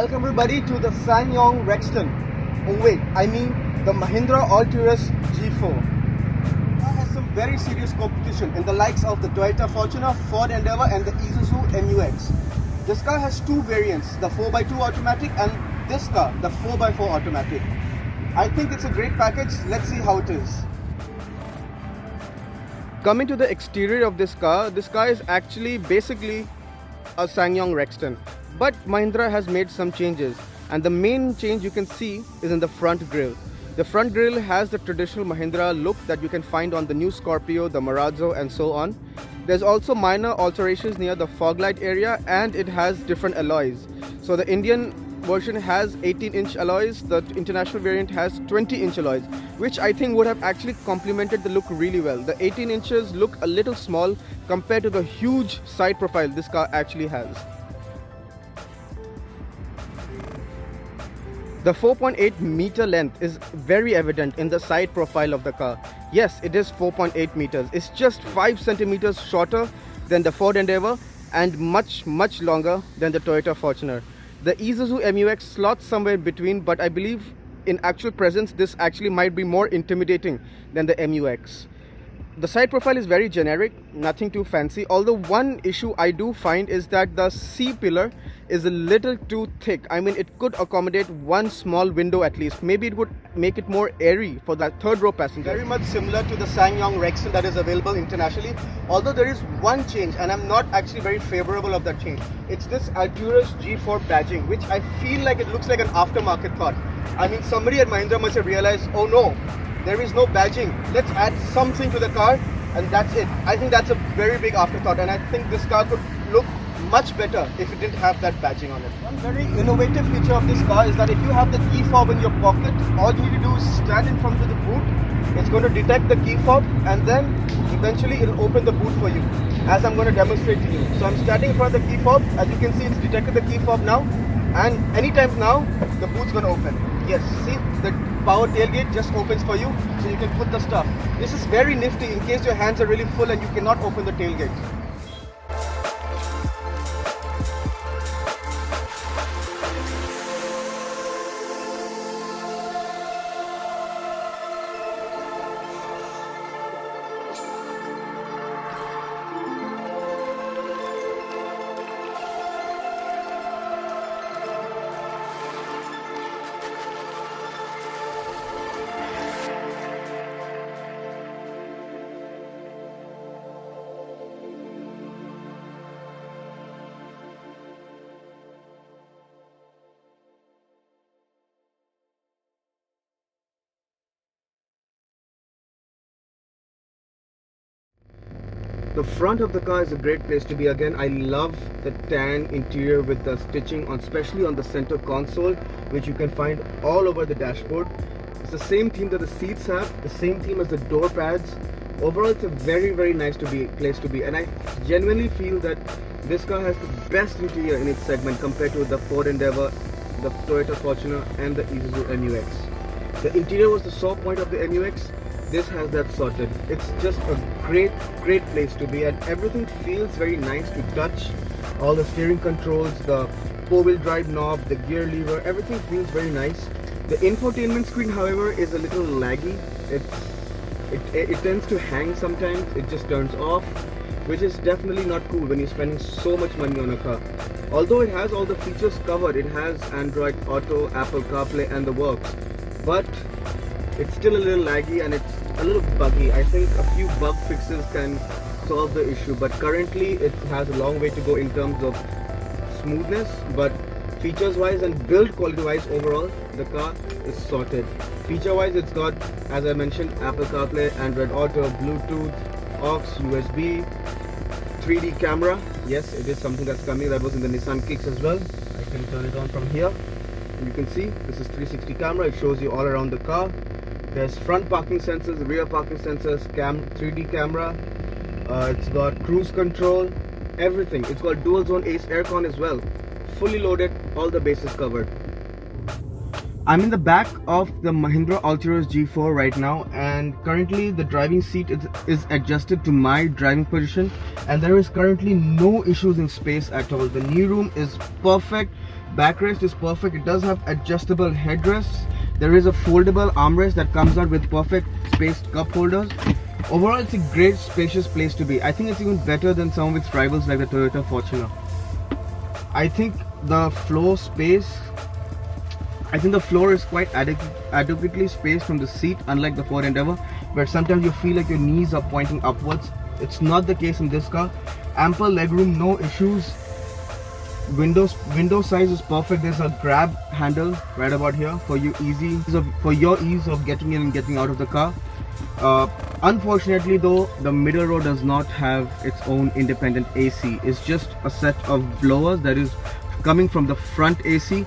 Welcome everybody to the SsangYong Rexton. Oh wait, I mean the Mahindra Alturas G4. It has some very serious competition in the likes of the Toyota Fortuner, Ford Endeavour and the Isuzu MUX. This car has two variants, the 4x2 automatic and this car, the 4x4 automatic. I think it's a great package. Let's see how it is. Coming to the exterior of this car is actually basically a SsangYong Rexton. But Mahindra has made some changes, and the main change you can see is in the front grille. The front grille has the traditional Mahindra look that you can find on the new Scorpio, the Marazzo and so on. There's also minor alterations near the fog light area, and it has different alloys. So the Indian version has 18-inch alloys, the international variant has 20-inch alloys, which I think would have actually complemented the look really well. The 18 inches look a little small compared to the huge side profile this car actually has. The 4.8 meter length is very evident in the side profile of the car. Yes, it is 4.8 meters. It's just 5 centimeters shorter than the Ford Endeavour and much longer than the Toyota Fortuner. The Isuzu MUX slots somewhere in between, but I believe in actual presence this actually might be more intimidating than the MUX. The side profile is very generic, nothing too fancy, although one issue I do find is that the C-pillar is a little too thick. I mean, it could accommodate one small window at least. Maybe it would make it more airy for that third row passenger. Very much similar to the SsangYong Rexton that is available internationally, although there is one change and I'm not actually very favorable of that change. It's this Alturas G4 badging, which I feel like it looks like an aftermarket thought. I mean, somebody at Mahindra must have realized, oh no, there is no badging, let's add something to the car, and that's it. I think that's a very big afterthought, and I think this car could look much better if it didn't have that badging on it. One very innovative feature of this car is that if you have the key fob in your pocket, all you need to do is stand in front of the boot. It's going to detect the key fob and then eventually it'll open the boot for you, as I'm going to demonstrate to you. So I'm standing in front of the key fob. As you can see, it's detected the key fob now, and anytime now the boot's going to open. Yes, see, the power tailgate just opens for you, so you can put the stuff. This is very nifty in case your hands are really full and you cannot open the tailgate. The front of the car is a great place to be. Again, I love the tan interior with the stitching on, especially on the center console, which you can find all over the dashboard. It's the same theme that the seats have, the same theme as the door pads. Overall, it's a very nice place to be, and I genuinely feel that this car has the best interior in its segment compared to the Ford Endeavour, the Toyota Fortuner and the Isuzu MUX. The interior was the sore point of the MUX. This has that sorted. It's just a great place to be, and everything feels very nice to touch. All the steering controls, the 4-wheel drive knob, the gear lever, everything feels very nice. The infotainment screen, however, is a little laggy. It tends to hang sometimes. It just turns off, which is definitely not cool when you're spending so much money on a car. Although it has all the features covered, it has Android Auto, Apple CarPlay and the works, but it's still a little laggy and it's a little buggy. I think a few bug fixes can solve the issue, but currently it has a long way to go in terms of smoothness. But features wise and build quality wise, overall the car is sorted. Feature wise, it's got, as I mentioned, Apple CarPlay, Android Auto, Bluetooth, aux, USB, 3D camera. Yes, it is something that's coming. That was in the Nissan Kicks as well. I can turn it on from here. You can see this is 360 camera. It shows you all around the car. There's front parking sensors, rear parking sensors, 3D camera. It's got cruise control, everything. It's got dual zone AC aircon as well. Fully loaded, all the bases covered. I'm in the back of the Mahindra Alturas G4 right now, and currently the driving seat is adjusted to my driving position, and there is currently no issues in space at all. The knee room is perfect. Backrest is perfect. It does have adjustable headrests. There is a foldable armrest that comes out with perfect spaced cup holders. Overall, it's a great spacious place to be. I think it's even better than some of its rivals like the Toyota Fortuner. I think the floor is quite adequately spaced from the seat, unlike the Ford Endeavour, where sometimes you feel like your knees are pointing upwards. It's not the case in this car. Ample legroom, no issues. Window size is perfect. There's a grab handle right about here for your ease of getting in and getting out of the car. Unfortunately though, the middle row does not have its own independent AC. It's just a set of blowers that is coming from the front AC.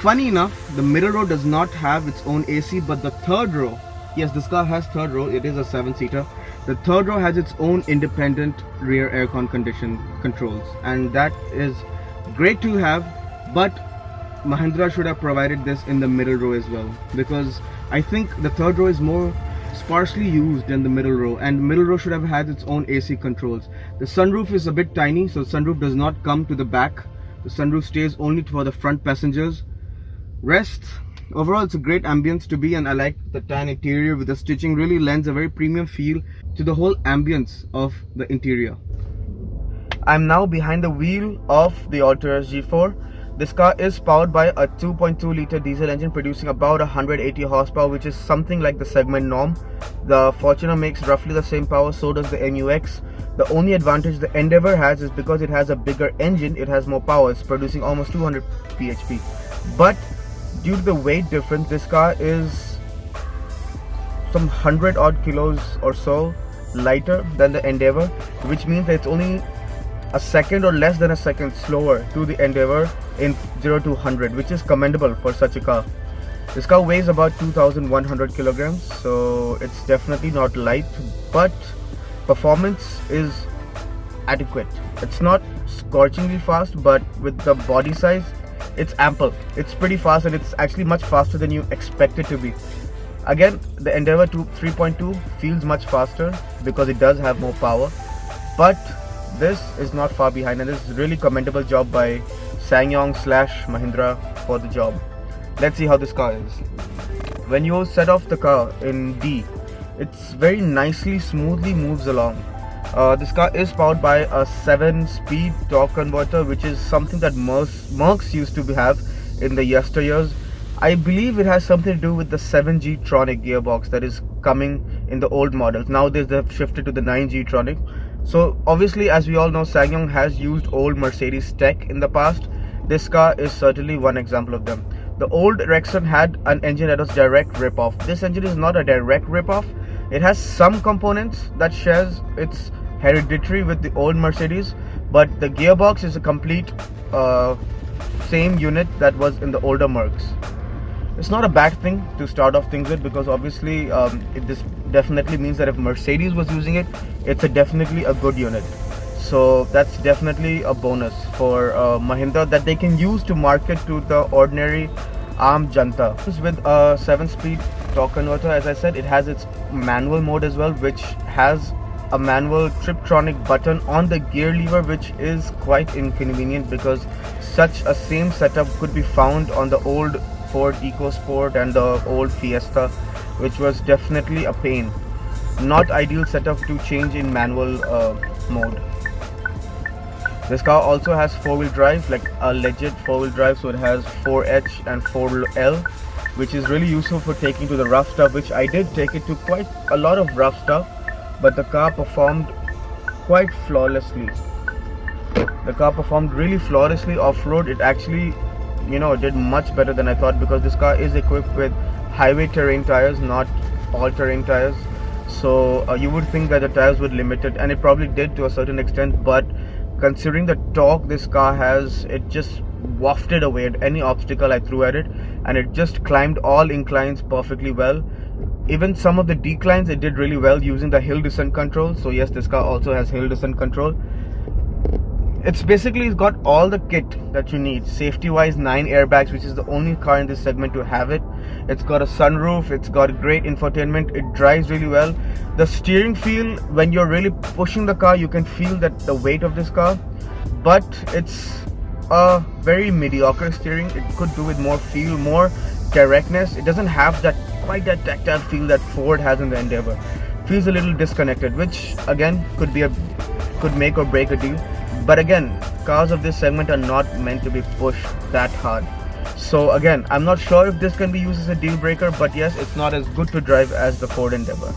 Funny enough, the middle row does not have its own AC, but the third row, yes, this car has third row. It is a 7-seater. The third row has its own independent rear aircon condition controls, and that is great to have, but Mahindra should have provided this in the middle row as well, because I think the third row is more sparsely used than the middle row, and middle row should have had its own AC controls. The sunroof is a bit tiny, so the sunroof does not come to the back. The sunroof stays only for the front passengers. Overall, it's a great ambience to be, and I like the tan interior with the stitching. Really lends a very premium feel to the whole ambience of the interior. I'm now behind the wheel of the Alturas G4. This car is powered by a 2.2 liter diesel engine producing about 180 horsepower, which is something like the segment norm. The Fortuner makes roughly the same power, so does the MUX. The only advantage the Endeavour has is because it has a bigger engine, it has more power. It's producing almost 200 bhp. But due to the weight difference, this car is some 100 odd kilos or so lighter than the Endeavour, which means that it's only a second or less than a second slower to the Endeavour in 0 to 100, which is commendable for such a car. This car weighs about 2,100 kilograms, so it's definitely not light, but performance is adequate. It's not scorchingly fast, but with the body size, it's ample. It's pretty fast, and it's actually much faster than you expect it to be. Again, the Endeavour 3.2 feels much faster because it does have more power, but this is not far behind, and this is a really commendable job by SsangYong/Mahindra for the job. Let's see how this car is. When you set off the car in D, it's very nicely, smoothly moves along. This car is powered by a 7-speed torque converter, which is something that Mercs used to have in the yesteryears. I believe it has something to do with the 7G Tronic gearbox that is coming in the old models. Nowadays they've shifted to the 9G Tronic. So obviously, as we all know, SsangYong has used old Mercedes tech in the past. This car is certainly one example of them. The old Rexon had an engine that was direct rip-off. This engine is not a direct rip-off. It has some components that shares its hereditary with the old Mercedes, but the gearbox is a complete same unit that was in the older Mercs. It's not a bad thing to start off things with, because obviously this definitely means that if Mercedes was using it, it's definitely a good unit. So that's definitely a bonus for Mahindra that they can use to market to the ordinary Aam Janta. With a 7-speed torque converter, as I said, it has its manual mode as well, which has a manual Triptronic button on the gear lever, which is quite inconvenient because such a same setup could be found on the old Ford EcoSport and the old Fiesta, which was definitely a pain. Not ideal setup to change in manual mode. This car also has 4-wheel drive, like a legit 4-wheel drive, so it has 4H and 4L, which is really useful for taking to the rough stuff, which I did take it to quite a lot of rough stuff, but the car performed quite flawlessly. The car performed really flawlessly off-road. It actually, did much better than I thought, because this car is equipped with highway terrain tires, not all-terrain tires. So you would think that the tires would limit it, and it probably did to a certain extent, but considering the torque this car has, it just wafted away at any obstacle I threw at it, and it just climbed all inclines perfectly well. Even some of the declines it did really well using the hill descent control. So yes, this car also has hill descent control. It's got all the kit that you need. Safety wise, 9 airbags, which is the only car in this segment to have it. It's got a sunroof, it's got great infotainment, it drives really well. The steering feel, when you're really pushing the car, you can feel that the weight of this car, but it's a very mediocre steering. It could do with more feel, more directness. It doesn't have that quite that tactile feel that Ford has in the Endeavor. Feels a little disconnected, which again could make or break a deal. But again, cars of this segment are not meant to be pushed that hard. So again, I'm not sure if this can be used as a deal breaker, but yes, it's not as good to drive as the Ford Endeavor.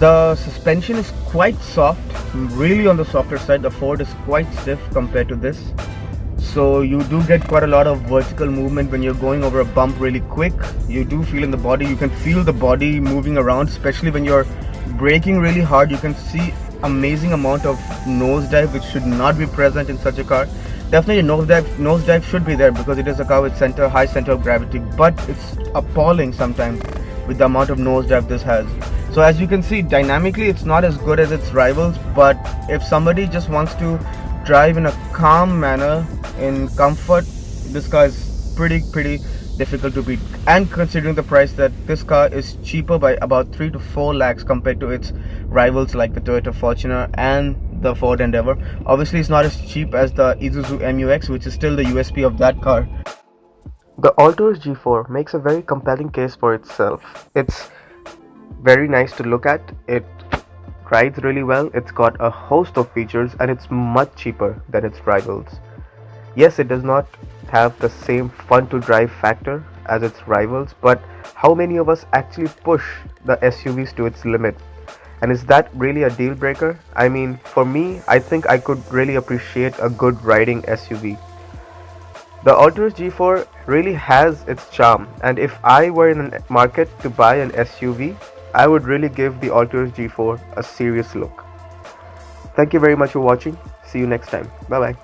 The suspension is quite soft, really on the softer side. The Ford is quite stiff compared to this. So you do get quite a lot of vertical movement when you're going over a bump really quick. You do feel in the body, you can feel the body moving around, especially when you're braking really hard. You can see amazing amount of nosedive, which should not be present in such a car. Definitely nosedive should be there because it is a car with high center of gravity, but it's appalling sometimes with the amount of nosedive this has. So as you can see, dynamically it's not as good as its rivals, but if somebody just wants to drive in a calm manner in comfort, this car is pretty difficult to beat. And considering the price, that this car is cheaper by about 3 to 4 lakhs compared to its rivals like the Toyota Fortuner and the Ford Endeavor. Obviously it's not as cheap as the Isuzu MUX, which is still the USP of that car. The Alturas G4 makes a very compelling case for itself. It's very nice to look at. It rides really well. It's got a host of features and it's much cheaper than its rivals. Yes, it does not have the same fun to drive factor as its rivals, but how many of us actually push the SUVs to its limit? And is that really a deal breaker? I mean, for me, I think I could really appreciate a good riding SUV. The Alturas G4 really has its charm, and if I were in the market to buy an SUV, I would really give the Alturas G4 a serious look. Thank you very much for watching. See you next time. Bye bye.